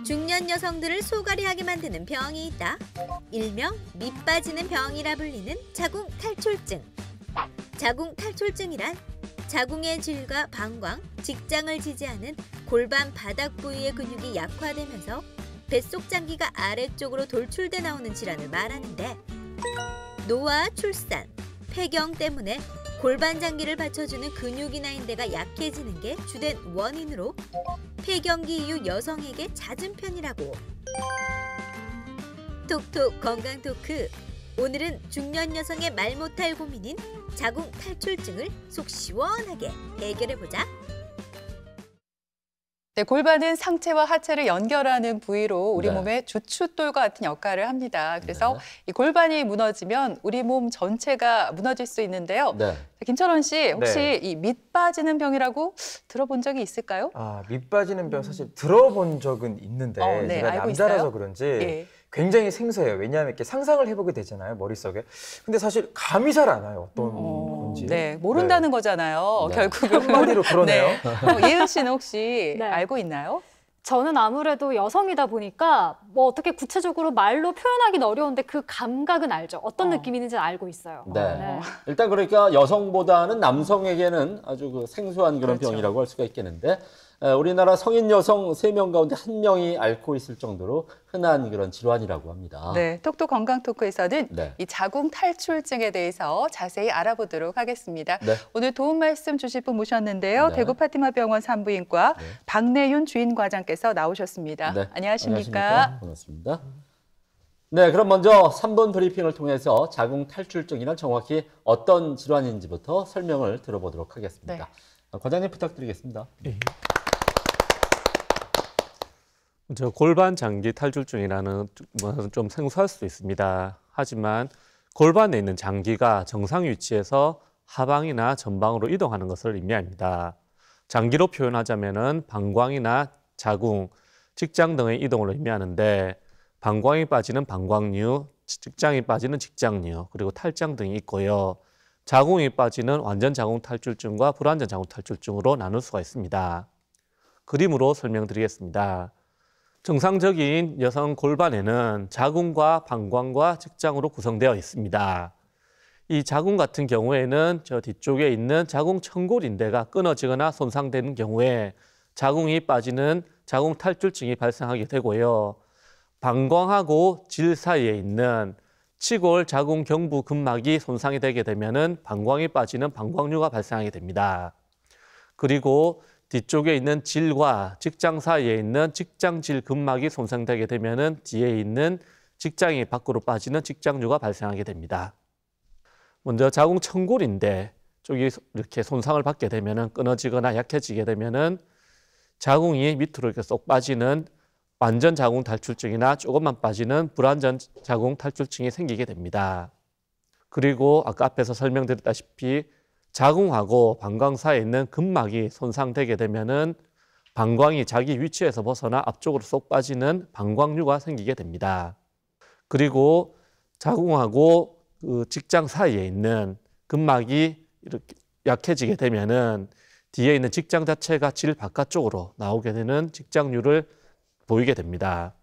중년 여성들을 소갈이하게 만드는 병이 있다. 일명 밑 빠지는 병이라 불리는 자궁 탈출증. 자궁 탈출증이란 자궁의 질과 방광, 직장을 지지하는 골반 바닥 부위의 근육이 약화되면서 뱃속 장기가 아래쪽으로 돌출돼 나오는 질환을 말하는데, 노화, 출산, 폐경 때문에 골반 장기를 받쳐주는 근육이나 인대가 약해지는 게 주된 원인으로 폐경기 이후 여성에게 잦은 편이라고. 톡톡 건강 토크. 오늘은 중년 여성의 말 못할 고민인 자궁 탈출증을 속 시원하게 해결해보자. 네, 골반은 상체와 하체를 연결하는 부위로 우리 몸의 주춧돌과 같은 역할을 합니다. 그래서 이 골반이 무너지면 우리 몸 전체가 무너질 수 있는데요. 김철원 씨, 혹시 이 밑 빠지는 병이라고 들어본 적이 있을까요? 밑 빠지는 병 사실 들어본 적은 있는데 제가 남자라서 그런지 굉장히 생소해요. 왜냐하면 이렇게 상상을 해보게 되잖아요, 머릿속에. 근데 사실 감이 잘 안 와요, 어떤 건지. 모른다는 거잖아요, 결국은. 한마디로 그러네요. 예은 씨는 혹시 알고 있나요? 저는 아무래도 여성이다 보니까 뭐 어떻게 구체적으로 말로 표현하기는 어려운데 그 감각은 알죠. 어떤 느낌인지 알고 있어요. 일단 그러니까 여성보다는 남성에게는 아주 그 생소한 그런 병이라고 할 수가 있겠는데, 우리나라 성인 여성 3명 가운데 1명이 앓고 있을 정도로 흔한 그런 질환이라고 합니다. 네, 톡톡 건강 토크에서는 이 자궁 탈출증에 대해서 자세히 알아보도록 하겠습니다. 오늘 도움 말씀 주실 분 모셨는데요. 대구 파티마 병원 산부인과 박내윤 주임과장께서 나오셨습니다. 안녕하십니까? 반갑습니다. 네, 그럼 먼저 3분 브리핑을 통해서 자궁 탈출증이란 정확히 어떤 질환인지부터 설명을 들어보도록 하겠습니다. 과장님 부탁드리겠습니다. 먼저 골반 장기 탈출증이라는 것은 좀 생소할 수도 있습니다. 하지만 골반에 있는 장기가 정상 위치에서 하방이나 전방으로 이동하는 것을 의미합니다. 장기로 표현하자면은 방광이나 자궁, 직장 등의 이동을 의미하는데, 방광이 빠지는 방광류, 직장이 빠지는 직장류, 그리고 탈장 등이 있고요. 자궁이 빠지는 완전 자궁 탈출증과 불완전 자궁 탈출증으로 나눌 수가 있습니다. 그림으로 설명드리겠습니다. 정상적인 여성 골반에는 자궁과 방광과 직장으로 구성되어 있습니다. 이 자궁 같은 경우에는 저 뒤쪽에 있는 자궁 청골인대가 끊어지거나 손상되는 경우에 자궁이 빠지는 자궁 탈출증이 발생하게 되고요. 방광하고 질 사이에 있는 치골 자궁 경부 근막이 손상이 되게 되면은 방광이 빠지는 방광류가 발생하게 됩니다. 그리고 뒤쪽에 있는 질과 직장 사이에 있는 직장질 근막이 손상되게 되면은 뒤에 있는 직장이 밖으로 빠지는 직장류가 발생하게 됩니다. 먼저 자궁 청골인대 쪽이 이렇게 손상을 받게 되면은, 끊어지거나 약해지게 되면은 자궁이 밑으로 이렇게 쏙 빠지는 완전 자궁 탈출증이나 조금만 빠지는 불완전 자궁 탈출증이 생기게 됩니다. 그리고 아까 앞에서 설명드렸다시피 자궁하고 방광 사이에 있는 근막이 손상되게 되면은 방광이 자기 위치에서 벗어나 앞쪽으로 쏙 빠지는 방광류가 생기게 됩니다. 그리고 자궁하고 그 직장 사이에 있는 근막이 이렇게 약해지게 되면은 뒤에 있는 직장 자체가 질 바깥쪽으로 나오게 되는 직장류를 보이게 됩니다.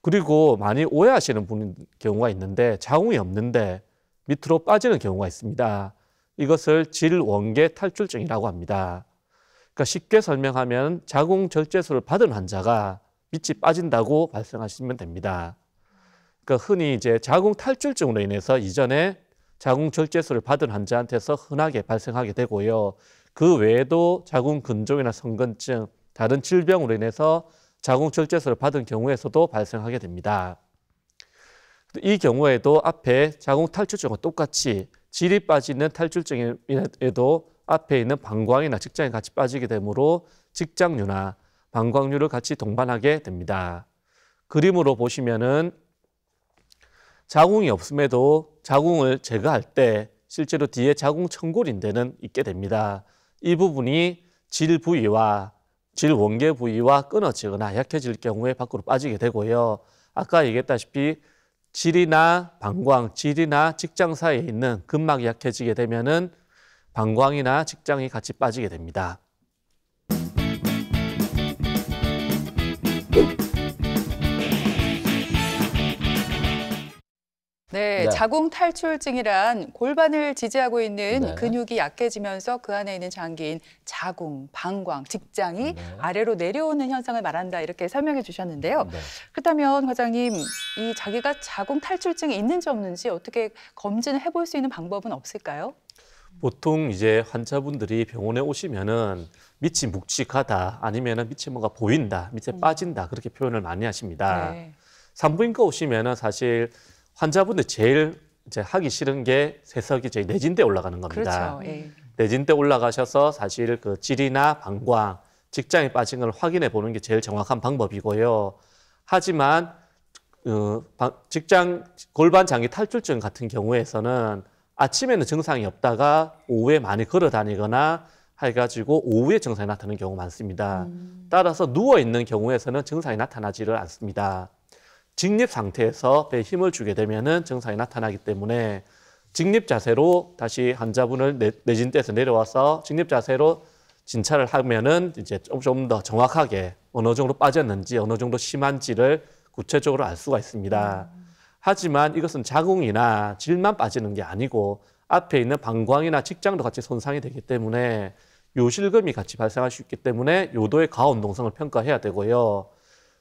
그리고 많이 오해하시는 경우가 있는데, 자궁이 없는데 밑으로 빠지는 경우가 있습니다. 이것을 질원계 탈출증이라고 합니다. 그러니까 쉽게 설명하면 자궁 절제술을 받은 환자가 밑이 빠진다고 발생하시면 됩니다. 그러니까 흔히 이제 자궁 탈출증으로 인해서 이전에 자궁 절제술을 받은 환자한테서 흔하게 발생하게 되고요. 그 외에도 자궁 근종이나 성근증, 다른 질병으로 인해서 자궁 절제술을 받은 경우에서도 발생하게 됩니다. 이 경우에도 앞에 자궁 탈출증과 똑같이 질이 빠지는 탈출증에도 앞에 있는 방광이나 직장이 같이 빠지게 되므로 직장류나 방광류를 같이 동반하게 됩니다. 그림으로 보시면은 자궁이 없음에도 자궁을 제거할 때 실제로 뒤에 자궁 청골인대는 있게 됩니다. 이 부분이 질 부위와 질 원계 부위와 끊어지거나 약해질 경우에 밖으로 빠지게 되고요. 아까 얘기했다시피 질이나 방광, 질이나 직장 사이에 있는 근막이 약해지게 되면은 방광이나 직장이 같이 빠지게 됩니다. 네, 네. 자궁 탈출증이란 골반을 지지하고 있는 네. 근육이 약해지면서 그 안에 있는 장기인 자궁, 방광, 직장이 네. 아래로 내려오는 현상을 말한다 이렇게 설명해 주셨는데요. 네. 그렇다면 과장님, 이 자기가 자궁 탈출증이 있는지 없는지 어떻게 검진을 해볼 수 있는 방법은 없을까요? 보통 이제 환자분들이 병원에 오시면은 밑이 묵직하다 아니면은 밑에 뭔가 보인다, 밑에 빠진다 그렇게 표현을 많이 하십니다. 네. 산부인과 오시면은 사실 환자분들 제일 이제 하기 싫은 게 세석이 저희 내진대 올라가는 겁니다. 그렇죠. 예. 내진대 올라가셔서 사실 그 질이나 방광, 직장이 빠진 걸 확인해 보는 게 제일 정확한 방법이고요. 하지만 직장 골반 장기 탈출증 같은 경우에서는 아침에는 증상이 없다가 오후에 많이 걸어 다니거나 해가지고 오후에 증상이 나타나는 경우가 많습니다. 따라서 누워 있는 경우에서는 증상이 나타나지를 않습니다. 직립 상태에서 배에 힘을 주게 되면은 증상이 나타나기 때문에 직립 자세로 다시 환자분을 내진대에서 내려와서 직립 자세로 진찰을 하면은 이제 좀 더 정확하게 어느 정도 빠졌는지 어느 정도 심한지를 구체적으로 알 수가 있습니다. 하지만 이것은 자궁이나 질만 빠지는 게 아니고 앞에 있는 방광이나 직장도 같이 손상이 되기 때문에 요실금이 같이 발생할 수 있기 때문에 요도의 가운동성을 평가해야 되고요.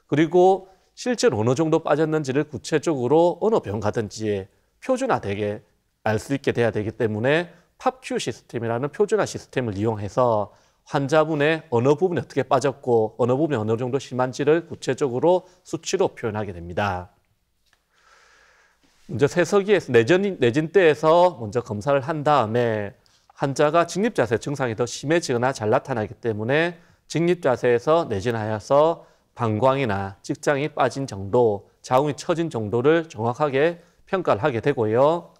그리고 실제로 어느 정도 빠졌는지를 구체적으로 어느 병원 가든지 표준화되게 알 수 있게 돼야 되기 때문에 팝큐 시스템이라는 표준화 시스템을 이용해서 환자분의 어느 부분이 어떻게 빠졌고 어느 부분이 어느 정도 심한지를 구체적으로 수치로 표현하게 됩니다. 먼저 세서기에서 내진대에서 먼저 검사를 한 다음에 환자가 직립자세 증상이 더 심해지거나 잘 나타나기 때문에 직립자세에서 내진하여서 방광이나 직장이 빠진 정도, 자궁이 처진 정도를 정확하게 평가를 하게 되고요.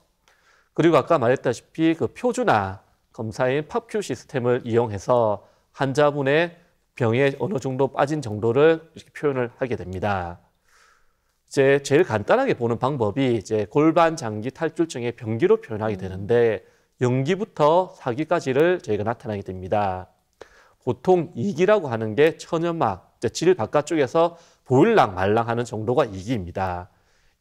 그리고 아까 말했다시피 그 표준화 검사인 팝큐 시스템을 이용해서 환자분의 병에 어느 정도 빠진 정도를 이렇게 표현을 하게 됩니다. 이제 제일 간단하게 보는 방법이 이제 골반 장기 탈출증의 병기로 표현하게 되는데 0기부터 4기까지를 저희가 나타나게 됩니다. 보통 2기라고 하는 게 천연막, 질 바깥쪽에서 보일랑 말랑하는 정도가 2기입니다.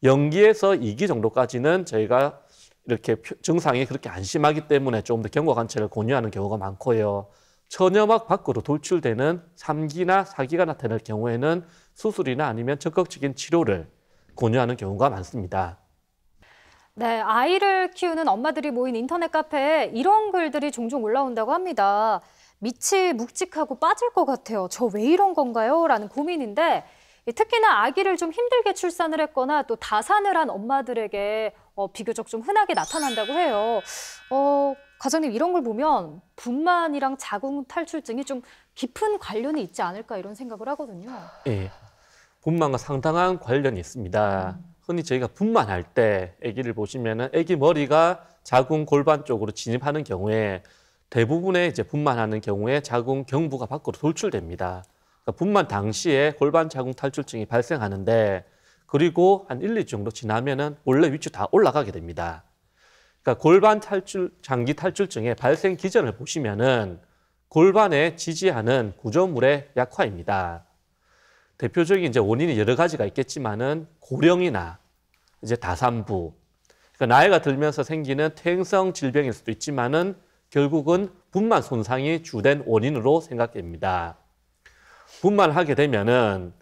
0기에서 2기 정도까지는 저희가 이렇게 증상이 그렇게 안 심하기 때문에 좀 더 경과 관찰을 권유하는 경우가 많고요. 천연막 밖으로 돌출되는 3기나 4기가 나타날 경우에는 수술이나 아니면 적극적인 치료를 권유하는 경우가 많습니다. 네, 아이를 키우는 엄마들이 모인 인터넷 카페에 이런 글들이 종종 올라온다고 합니다. 밑이 묵직하고 빠질 것 같아요. 저 왜 이런 건가요? 라는 고민인데 특히나 아기를 좀 힘들게 출산을 했거나 또 다산을 한 엄마들에게 비교적 좀 흔하게 나타난다고 해요. 과장님, 이런 걸 보면 분만이랑 자궁 탈출증이 좀 깊은 관련이 있지 않을까 이런 생각을 하거든요. 예, 분만과 상당한 관련이 있습니다. 흔히 저희가 분만할 때 아기를 보시면은 아기 머리가 자궁 골반 쪽으로 진입하는 경우에 대부분의 이제 분만하는 경우에 자궁 경부가 밖으로 돌출됩니다. 그러니까 분만 당시에 골반 자궁 탈출증이 발생하는데 그리고 한 1, 2주 정도 지나면은 원래 위치 다 올라가게 됩니다. 그러니까 골반 장기 탈출증의 발생 기전을 보시면은 골반에 지지하는 구조물의 약화입니다. 대표적인 이제 원인이 여러 가지가 있겠지만은 고령이나 이제 다산부, 그러니까 나이가 들면서 생기는 퇴행성 질병일 수도 있지만은 결국은 분만 손상이 주된 원인으로 생각됩니다. 분만을 하게 되면은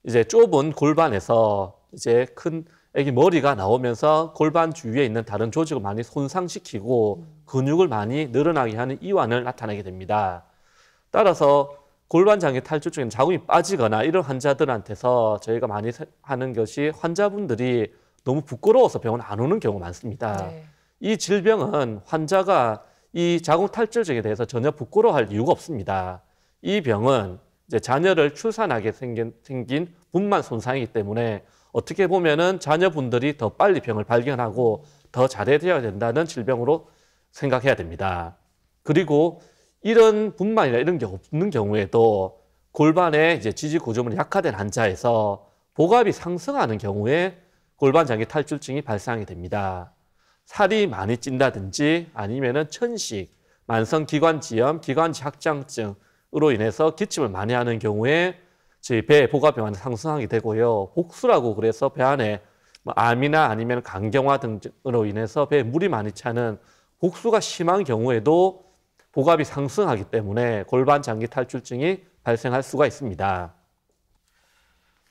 이제 좁은 골반에서 이제 큰 아기 머리가 나오면서 골반 주위에 있는 다른 조직을 많이 손상시키고 근육을 많이 늘어나게 하는 이완을 나타내게 됩니다. 따라서 골반 장기 탈출증에 자궁이 빠지거나 이런 환자들한테서 저희가 많이 하는 것이 환자분들이 너무 부끄러워서 병원 안 오는 경우가 많습니다. 네. 이 질병은 환자가 이 자궁 탈출증에 대해서 전혀 부끄러워할 이유가 없습니다. 이 병은 이제 자녀를 출산하게 생긴 분만 손상이기 때문에 어떻게 보면은 자녀분들이 더 빨리 병을 발견하고 더 잘해야 된다는 질병으로 생각해야 됩니다. 그리고 이런 분만이나 이런 게 없는 경우에도 골반에 이제 지지 구조물이 약화된 환자에서 복압이 상승하는 경우에 골반 장기 탈출증이 발생하게 됩니다. 살이 많이 찐다든지 아니면은 천식, 만성 기관지염, 기관지 확장증으로 인해서 기침을 많이 하는 경우에 저희 배 복압 병안이 상승하게 되고요. 복수라고 그래서 배 안에 뭐 암이나 아니면 간경화 등으로 인해서 배에 물이 많이 차는 복수가 심한 경우에도 복압이 상승하기 때문에 골반 장기 탈출증이 발생할 수가 있습니다.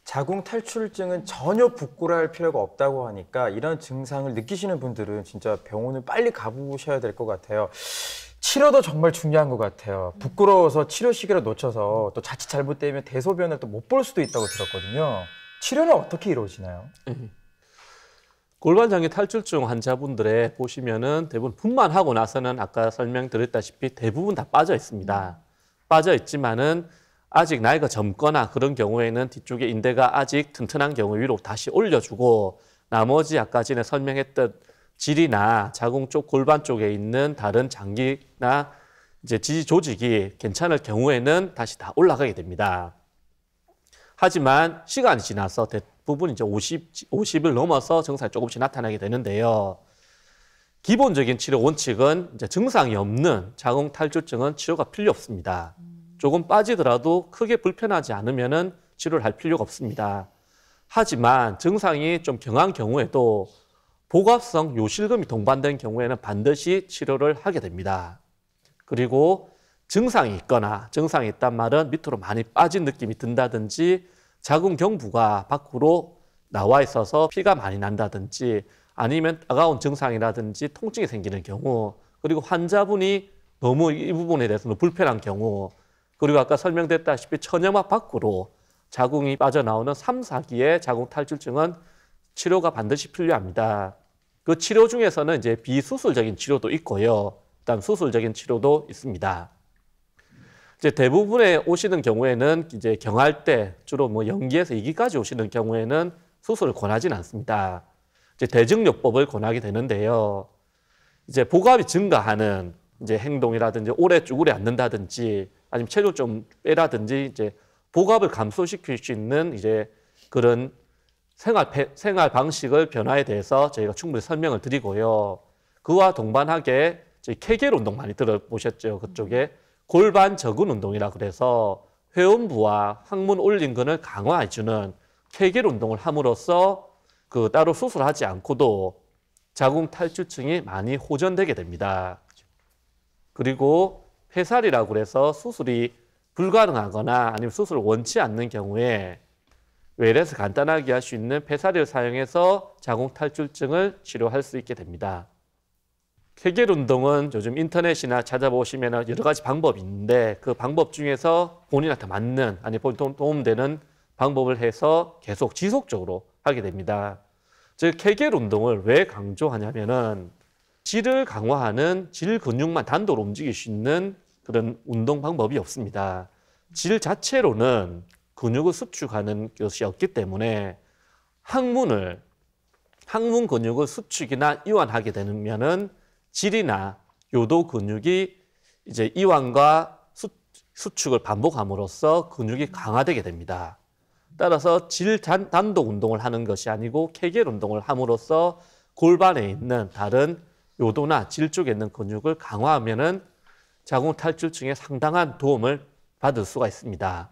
자궁 탈출증은 전혀 부끄러워할 필요가 없다고 하니까 이런 증상을 느끼시는 분들은 진짜 병원을 빨리 가보셔야 될 것 같아요. 치료도 정말 중요한 것 같아요. 부끄러워서 치료 시기를 놓쳐서 또 자칫 잘못되면 대소변을 또 못 볼 수도 있다고 들었거든요. 치료는 어떻게 이루어지나요? 골반장기 탈출증 환자분들의 보시면은 대부분 분만하고 나서는 아까 설명드렸다시피 대부분 다 빠져 있습니다. 빠져 있지만은 아직 나이가 젊거나 그런 경우에는 뒤쪽에 인대가 아직 튼튼한 경우 위로 다시 올려주고 나머지 아까 전에 설명했던 질이나 자궁 쪽 골반 쪽에 있는 다른 장기나 이제 지지 조직이 괜찮을 경우에는 다시 다 올라가게 됩니다. 하지만 시간이 지나서 대부분 이제 50을 넘어서 증상이 조금씩 나타나게 되는데요. 기본적인 치료 원칙은 이제 증상이 없는 자궁 탈출증은 치료가 필요 없습니다. 조금 빠지더라도 크게 불편하지 않으면은 치료를 할 필요가 없습니다. 하지만 증상이 좀 경한 경우에도 복압성 요실금이 동반된 경우에는 반드시 치료를 하게 됩니다. 그리고 증상이 있거나 증상이 있단 말은 밑으로 많이 빠진 느낌이 든다든지 자궁 경부가 밖으로 나와 있어서 피가 많이 난다든지 아니면 따가운 증상이라든지 통증이 생기는 경우 그리고 환자분이 너무 이 부분에 대해서는 불편한 경우 그리고 아까 설명됐다시피 천여막 밖으로 자궁이 빠져나오는 3, 4기의 자궁 탈출증은 치료가 반드시 필요합니다. 그 치료 중에서는 이제 비수술적인 치료도 있고요. 그다음 수술적인 치료도 있습니다. 이제 대부분의 오시는 경우에는 이제 경할 때 주로 뭐 영기에서 2기까지 오시는 경우에는 수술을 권하지는 않습니다. 이제 대증요법을 권하게 되는데요. 이제 복압이 증가하는 이제 행동이라든지 오래 쭈그려 앉는다든지 아니면 체중 좀 빼라든지 이제 복압을 감소시킬 수 있는 이제 그런 생활 방식을 변화에 대해서 저희가 충분히 설명을 드리고요. 그와 동반하게 저희 케겔 운동 많이 들어보셨죠? 그쪽에 골반 저근 운동이라 그래서 회음부와 항문 올림근을 강화해주는 케겔 운동을 함으로써 그 따로 수술하지 않고도 자궁 탈출증이 많이 호전되게 됩니다. 그리고 폐살이라고 그래서 수술이 불가능하거나 아니면 수술을 원치 않는 경우에 외래에서 간단하게 할 수 있는 폐살이를 사용해서 자궁 탈출증을 치료할 수 있게 됩니다. 케겔 운동은 요즘 인터넷이나 찾아보시면 여러 가지 방법이 있는데 그 방법 중에서 본인한테 맞는 아니면 도움되는 방법을 해서 계속 지속적으로 하게 됩니다. 즉 케겔 운동을 왜 강조하냐면은 질을 강화하는 질 근육만 단독으로 움직일 수 있는 그런 운동 방법이 없습니다. 질 자체로는 근육을 수축하는 것이 없기 때문에 항문 근육을 수축이나 이완하게 되면은 질이나 요도 근육이 이제 이완과 수축을 반복함으로써 근육이 강화되게 됩니다. 따라서 질 단독 운동을 하는 것이 아니고 케겔 운동을 함으로써 골반에 있는 다른 요도나 질 쪽에 있는 근육을 강화하면은 자궁 탈출증에 상당한 도움을 받을 수가 있습니다.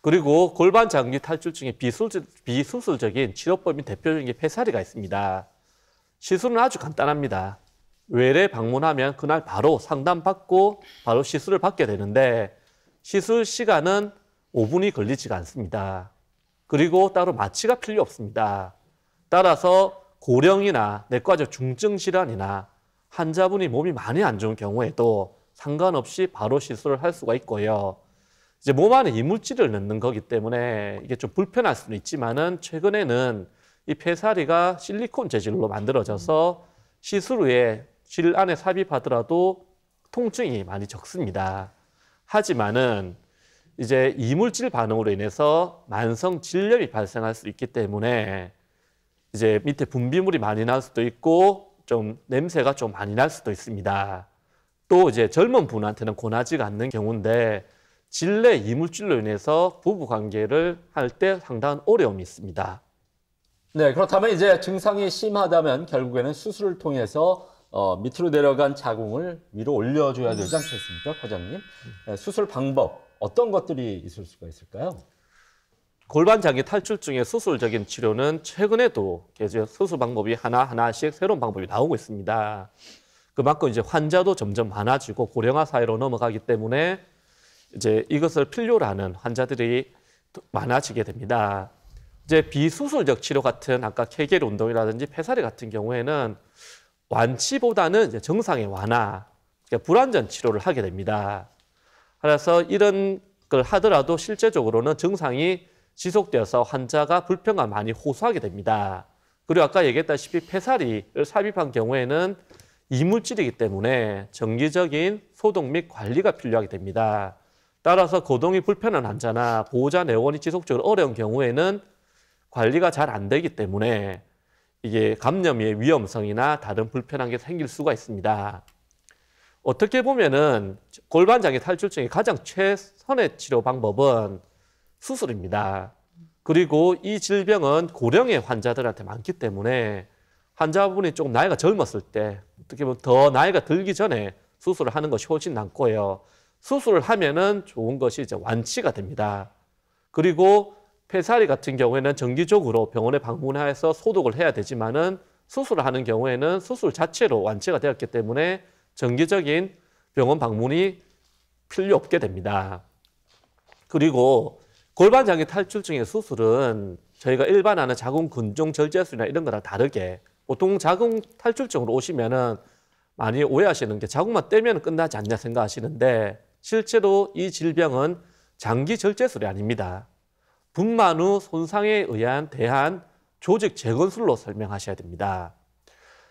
그리고 골반 장기 탈출증의 비수술적인 치료법인 대표적인 게 폐살이가 있습니다. 시술은 아주 간단합니다. 외래 방문하면 그날 바로 상담받고 바로 시술을 받게 되는데 시술 시간은 5분이 걸리지가 않습니다. 그리고 따로 마취가 필요 없습니다. 따라서 고령이나 내과적 중증 질환이나 환자분이 몸이 많이 안 좋은 경우에도 상관없이 바로 시술을 할 수가 있고요. 이제 몸 안에 이물질을 넣는 거기 때문에 이게 좀 불편할 수는 있지만은 최근에는 이 폐살이가 실리콘 재질로 만들어져서 시술 후에 질 안에 삽입하더라도 통증이 많이 적습니다. 하지만은 이제 이물질 반응으로 인해서 만성 질염이 발생할 수 있기 때문에 이제 밑에 분비물이 많이 날 수도 있고 좀 냄새가 좀 많이 날 수도 있습니다. 또 이제 젊은 분한테는 권하지가 않는 경우인데 질내 이물질로 인해서 부부 관계를 할 때 상당한 어려움이 있습니다. 네, 그렇다면 이제 증상이 심하다면 결국에는 수술을 통해서 밑으로 내려간 자궁을 위로 올려줘야 되지 않겠습니까, 과장님? 네, 수술 방법 어떤 것들이 있을 수가 있을까요? 골반 장기 탈출증의 수술적인 치료는 최근에도 계속 수술 방법이 하나씩 새로운 방법이 나오고 있습니다. 그만큼 이제 환자도 점점 많아지고 고령화 사회로 넘어가기 때문에 이제 이것을 필요로 하는 환자들이 많아지게 됩니다. 이제 비수술적 치료 같은 아까 케겔 운동이라든지 폐사리 같은 경우에는 완치보다는 이제 정상의 완화, 그러니까 불완전 치료를 하게 됩니다. 그래서 이런 걸 하더라도 실제적으로는 증상이 지속되어서 환자가 불편감 많이 호소하게 됩니다. 그리고 아까 얘기했다시피 폐사리를 삽입한 경우에는 이물질이기 때문에 정기적인 소독 및 관리가 필요하게 됩니다. 따라서 거동이 불편한 환자나 보호자 내원이 지속적으로 어려운 경우에는 관리가 잘 안 되기 때문에 이게 감염의 위험성이나 다른 불편한 게 생길 수가 있습니다. 어떻게 보면은 골반장애 탈출증의 가장 최선의 치료 방법은 수술입니다. 그리고 이 질병은 고령의 환자들한테 많기 때문에 환자분이 조금 나이가 젊었을 때 어떻게 보면 더 나이가 들기 전에 수술을 하는 것이 훨씬 낫고요. 수술을 하면은 좋은 것이 이제 완치가 됩니다. 그리고 폐사리 같은 경우에는 정기적으로 병원에 방문해서 소독을 해야 되지만은 수술을 하는 경우에는 수술 자체로 완치가 되었기 때문에 정기적인 병원 방문이 필요 없게 됩니다. 그리고 골반장애 탈출증의 수술은 저희가 일반하는 자궁근종 절제술이나 이런 거랑 다르게 보통 자궁 탈출증으로 오시면은 많이 오해하시는 게 자궁만 떼면 끝나지 않냐 생각하시는데 실제로 이 질병은 장기 절제술이 아닙니다. 분만 후 손상에 의한 대한 조직 재건술로 설명하셔야 됩니다.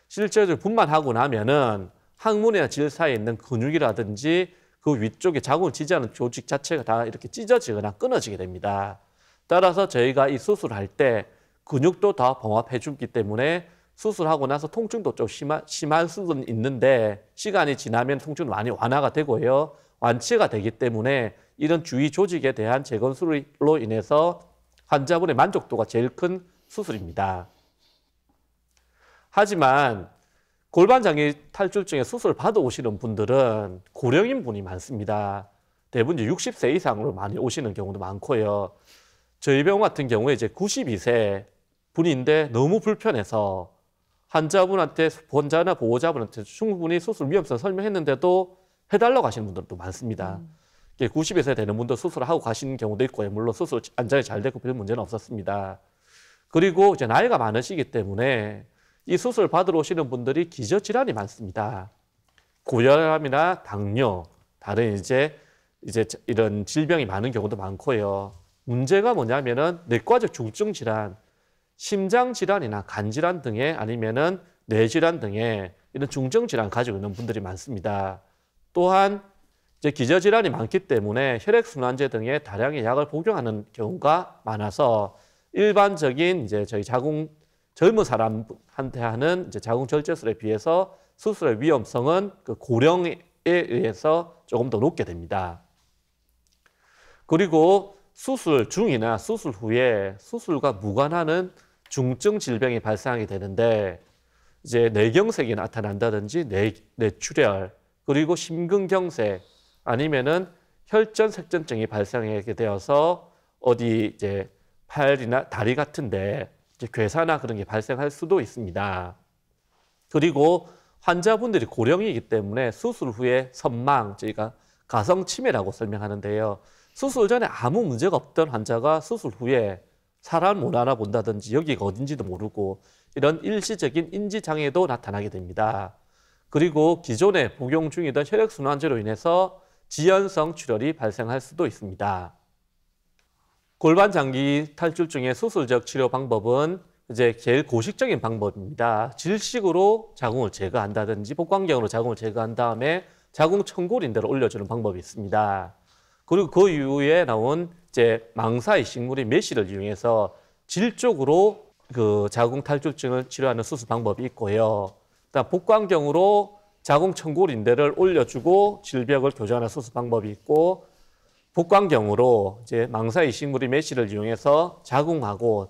실제로 분만하고 나면은 항문이나 질 사이에 있는 근육이라든지 그 위쪽에 자궁을 지지하는 조직 자체가 다 이렇게 찢어지거나 끊어지게 됩니다. 따라서 저희가 이 수술할 때 근육도 더 봉합해 주기 때문에 수술하고 나서 통증도 좀 심할 수는 있는데 시간이 지나면 통증은 많이 완화가 되고요. 완치가 되기 때문에 이런 주위 조직에 대한 재건술로 인해서 환자분의 만족도가 제일 큰 수술입니다. 하지만 골반장애 탈출증의 수술을 받아오시는 분들은 고령인 분이 많습니다. 대부분 이제 60세 이상으로 많이 오시는 경우도 많고요. 저희 병원 같은 경우에 이제 92세 분인데 너무 불편해서 환자분한테 환자나 보호자분한테 충분히 수술 위험성 설명했는데도 해달라고 하시는 분들도 많습니다. 90세 되는 분도 수술을 하고 가시는 경우도 있고요. 물론 수술 안전이 잘 되고 별 문제는 없었습니다. 그리고 이제 나이가 많으시기 때문에 이 수술 받으러 오시는 분들이 기저질환이 많습니다. 고혈압이나 당뇨, 다른 이제 이런 질병이 많은 경우도 많고요. 문제가 뭐냐면은 내과적 중증 질환, 심장 질환이나 간 질환 등의 아니면은 뇌 질환 등의 이런 중증 질환 가지고 있는 분들이 많습니다. 또한 이제 기저질환이 많기 때문에 혈액순환제 등의 다량의 약을 복용하는 경우가 많아서 일반적인 이제 저희 젊은 사람한테 하는 이제 자궁 절제술에 비해서 수술의 위험성은 그 고령에 의해서 조금 더 높게 됩니다. 그리고 수술 중이나 수술 후에 수술과 무관하는 중증 질병이 발생하게 되는데 이제 뇌경색이 나타난다든지 뇌출혈 그리고 심근경색 아니면은 혈전색전증이 발생하게 되어서 어디 이제 팔이나 다리 같은데 이제 괴사나 그런 게 발생할 수도 있습니다. 그리고 환자분들이 고령이기 때문에 수술 후에 선망, 저희가 가성치매라고 설명하는데요. 수술 전에 아무 문제가 없던 환자가 수술 후에 사람 못 알아본다든지 여기가 어딘지도 모르고 이런 일시적인 인지장애도 나타나게 됩니다. 그리고 기존에 복용 중이던 혈액순환제로 인해서 지연성 출혈이 발생할 수도 있습니다. 골반장기 탈출증의 수술적 치료 방법은 이제 제일 고식적인 방법입니다. 질식으로 자궁을 제거한다든지 복강경으로 자궁을 제거한 다음에 자궁 청골인대로 올려주는 방법이 있습니다. 그리고 그 이후에 나온 이제 망사 이식물인 메시를 이용해서 질 쪽으로 그 자궁 탈출증을 치료하는 수술 방법이 있고요. 그다음 복강경으로 자궁 청골인대를 올려주고 질벽을 교정하는 수술 방법이 있고 복강경으로 이제 망사 이식물인 메시를 이용해서 자궁하고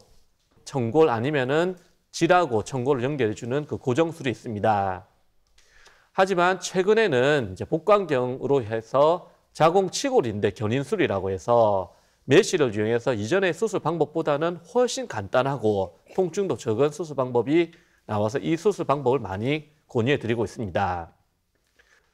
청골 아니면은 질하고 청골을 연결해주는 그 고정술이 있습니다. 하지만 최근에는 이제 복강경으로 해서 자궁 치골인대 견인술이라고 해서 메쉬를 이용해서 이전의 수술 방법보다는 훨씬 간단하고 통증도 적은 수술 방법이 나와서 이 수술 방법을 많이 권유해 드리고 있습니다.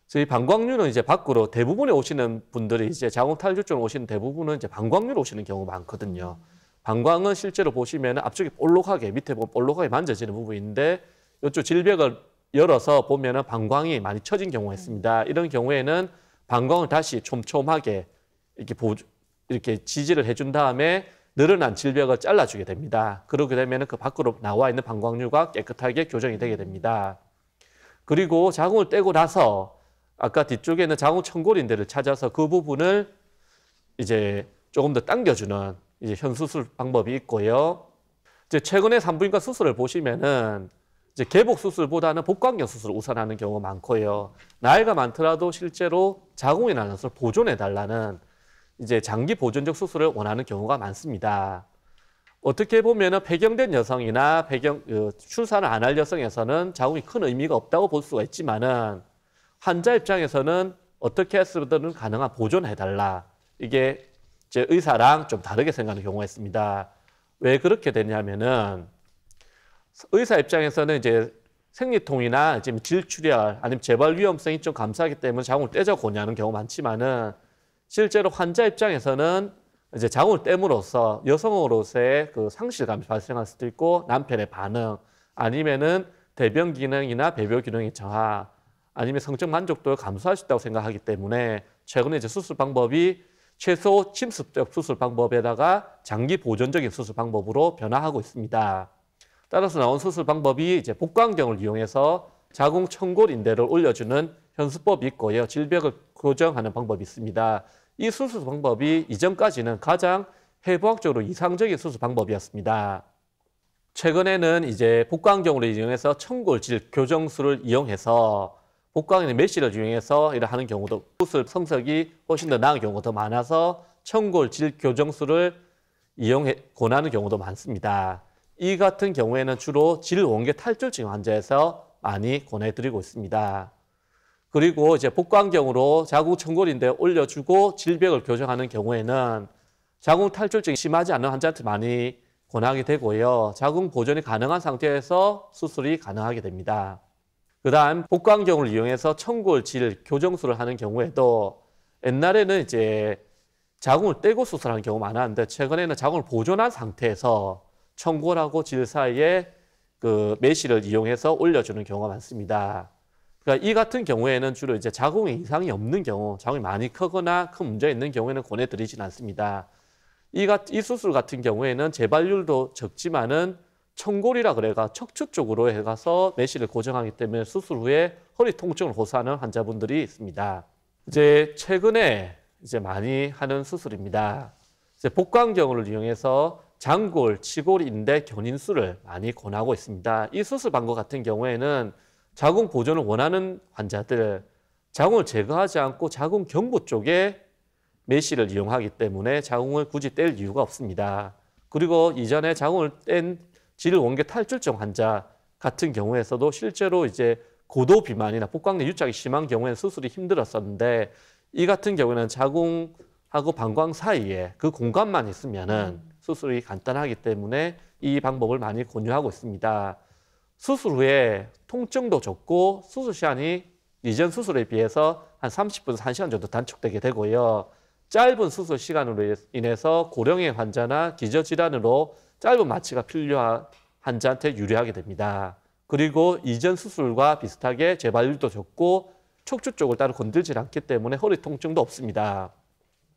저희 방광류는 이제 밖으로 대부분에 오시는 분들이 이제 자궁 탈출증 오시는 대부분은 이제 방광류로 오시는 경우가 많거든요. 방광은 실제로 보시면 앞쪽이 볼록하게 밑에 보면 볼록하게 만져지는 부분인데 이쪽 질벽을 열어서 보면은 방광이 많이 처진 경우가 있습니다. 이런 경우에는 방광을 다시 촘촘하게 이렇게 지지를 해준 다음에 늘어난 질벽을 잘라주게 됩니다. 그렇게 되면 그 밖으로 나와 있는 방광류가 깨끗하게 교정이 되게 됩니다. 그리고 자궁을 떼고 나서 아까 뒤쪽에 있는 자궁 청골인대를 찾아서 그 부분을 이제 조금 더 당겨주는 이제 현수술 방법이 있고요. 이제 최근에 산부인과 수술을 보시면은 이제 개복 수술보다는 복강경 수술을 우선하는 경우가 많고요. 나이가 많더라도 실제로 자궁이 나는 것을 보존해 달라는 이제 장기 보존적 수술을 원하는 경우가 많습니다. 어떻게 보면은 폐경된 여성이나 출산을 안 할 여성에서는 자궁이 큰 의미가 없다고 볼 수가 있지만은 환자 입장에서는 어떻게 해서든 가능한 보존해 달라. 이게 제 의사랑 좀 다르게 생각하는 경우가 있습니다. 왜 그렇게 되냐면은 의사 입장에서는 이제 생리통이나 지금 질출혈 아니면 재발 위험성이 좀 감소하기 때문에 자궁을 떼자 권유하는 경우가 많지만은 실제로 환자 입장에서는 이제 자궁을 떼므로써 여성으로서의 그 상실감이 발생할 수도 있고 남편의 반응 아니면은 대변 기능이나 배변 기능의 저하 아니면 성적 만족도가 감소할 수 있다고 생각하기 때문에 최근에 이제 수술 방법이 최소 침습적 수술 방법에다가 장기 보존적인 수술 방법으로 변화하고 있습니다. 따라서 나온 수술 방법이 이제 복강경을 이용해서 자궁 청골 인대를 올려주는 현수법이 있고요. 질벽을 교정하는 방법이 있습니다. 이 수술 방법이 이전까지는 가장 해부학적으로 이상적인 수술 방법이었습니다. 최근에는 이제 복강경으로 이용해서 청골질 교정술을 이용해서 복강에는 메쉬를 이용해서 이를 하는 경우도 수술 성적이 훨씬 더 나은 경우가 더 많아서 청골질 교정술을 권하는 경우도 많습니다. 이 같은 경우에는 주로 질원계 탈출증 환자에서 많이 권해드리고 있습니다. 그리고 이제 복강경으로 자궁 청골인대 올려주고 질벽을 교정하는 경우에는 자궁 탈출증이 심하지 않은 환자한테 많이 권하게 되고요. 자궁 보존이 가능한 상태에서 수술이 가능하게 됩니다. 그 다음 복강경을 이용해서 청골질 교정술을 하는 경우에도 옛날에는 이제 자궁을 떼고 수술하는 경우가 많았는데 최근에는 자궁을 보존한 상태에서 청골하고 질 사이에 그 메쉬를 이용해서 올려주는 경우가 많습니다. 그러니까 이 같은 경우에는 주로 이제 자궁에 이상이 없는 경우, 자궁이 많이 크거나 큰 문제가 있는 경우에는 권해드리진 않습니다. 이 수술 같은 경우에는 재발률도 적지만은 청골이라 그래가 척추 쪽으로 해가서 메쉬를 고정하기 때문에 수술 후에 허리 통증을 호소하는 환자분들이 있습니다. 이제 최근에 이제 많이 하는 수술입니다. 이제 복강경을 이용해서 장골, 치골 인대 견인술을 많이 권하고 있습니다. 이 수술 방법 같은 경우에는 자궁 보존을 원하는 환자들, 자궁을 제거하지 않고 자궁 경부 쪽에 메쉬를 이용하기 때문에 자궁을 굳이 뗄 이유가 없습니다. 그리고 이전에 자궁을 뗀 질원계 탈출증 환자 같은 경우에서도 실제로 이제 고도 비만이나 복강내 유착이 심한 경우에는 수술이 힘들었었는데 이 같은 경우에는 자궁하고 방광 사이에 그 공간만 있으면은 수술이 간단하기 때문에 이 방법을 많이 권유하고 있습니다. 수술 후에 통증도 적고 수술 시간이 이전 수술에 비해서 한 30분에서 1시간 정도 단축되게 되고요. 짧은 수술 시간으로 인해서 고령의 환자나 기저질환으로 짧은 마취가 필요한 환자한테 유리하게 됩니다. 그리고 이전 수술과 비슷하게 재발률도 적고 척추 쪽을 따로 건들지 않기 때문에 허리 통증도 없습니다.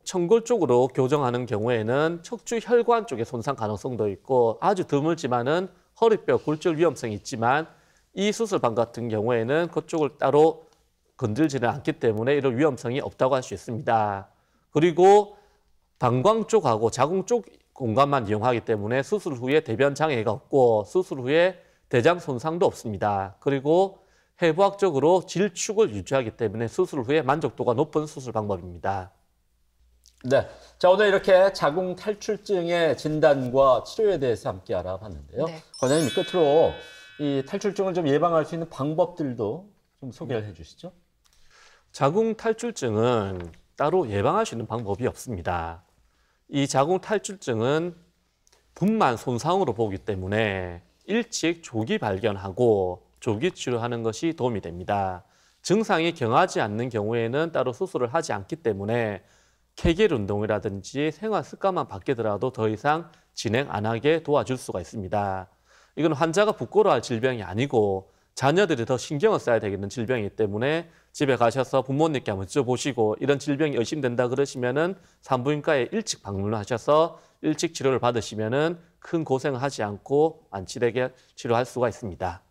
청골 쪽으로 교정하는 경우에는 척추 혈관 쪽에 손상 가능성도 있고 아주 드물지만은 허리뼈 골절 위험성이 있지만 이 수술 방법 같은 경우에는 그쪽을 따로 건들지는 않기 때문에 이런 위험성이 없다고 할 수 있습니다. 그리고 방광 쪽하고 자궁 쪽 공간만 이용하기 때문에 수술 후에 대변 장애가 없고 수술 후에 대장 손상도 없습니다. 그리고 해부학적으로 질축을 유지하기 때문에 수술 후에 만족도가 높은 수술 방법입니다. 네, 자 오늘 이렇게 자궁 탈출증의 진단과 치료에 대해서 함께 알아봤는데요. 네. 관장님 끝으로 이 탈출증을 좀 예방할 수 있는 방법들도 좀 소개를 해주시죠. 자궁 탈출증은 따로 예방할 수 있는 방법이 없습니다. 이 자궁 탈출증은 분만 손상으로 보기 때문에 일찍 조기 발견하고 조기 치료하는 것이 도움이 됩니다. 증상이 경하지 않는 경우에는 따로 수술을 하지 않기 때문에 케겔 운동이라든지 생활 습관만 바뀌더라도 더 이상 진행 안 하게 도와줄 수가 있습니다. 이건 환자가 부끄러워할 질병이 아니고 자녀들이 더 신경을 써야 되는 질병이기 때문에 집에 가셔서 부모님께 한번 여쭤보시고 이런 질병이 의심된다 그러시면은 산부인과에 일찍 방문을 하셔서 일찍 치료를 받으시면은 큰 고생을 하지 않고 완치되게 치료할 수가 있습니다.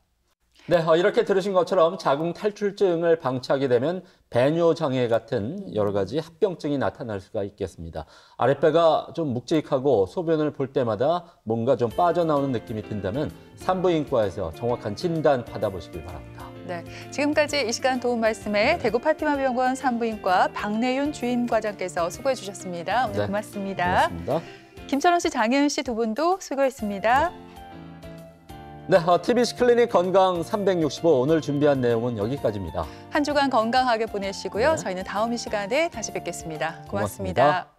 네, 이렇게 들으신 것처럼 자궁 탈출증을 방치하게 되면 배뇨 장애 같은 여러 가지 합병증이 나타날 수가 있겠습니다. 아랫배가 좀 묵직하고 소변을 볼 때마다 뭔가 좀 빠져나오는 느낌이 든다면 산부인과에서 정확한 진단 받아보시길 바랍니다. 네, 지금까지 이 시간 도움 말씀에 대구 파티마병원 산부인과 박내윤 주임과장께서 수고해 주셨습니다. 오늘 네, 고맙습니다. 고맙습니다. 김철원 씨, 장혜은 씨 두 분도 수고했습니다. 네, TBC 클리닉 건강 365 오늘 준비한 내용은 여기까지입니다. 한 주간 건강하게 보내시고요. 네. 저희는 다음 이 시간에 다시 뵙겠습니다. 고맙습니다. 고맙습니다.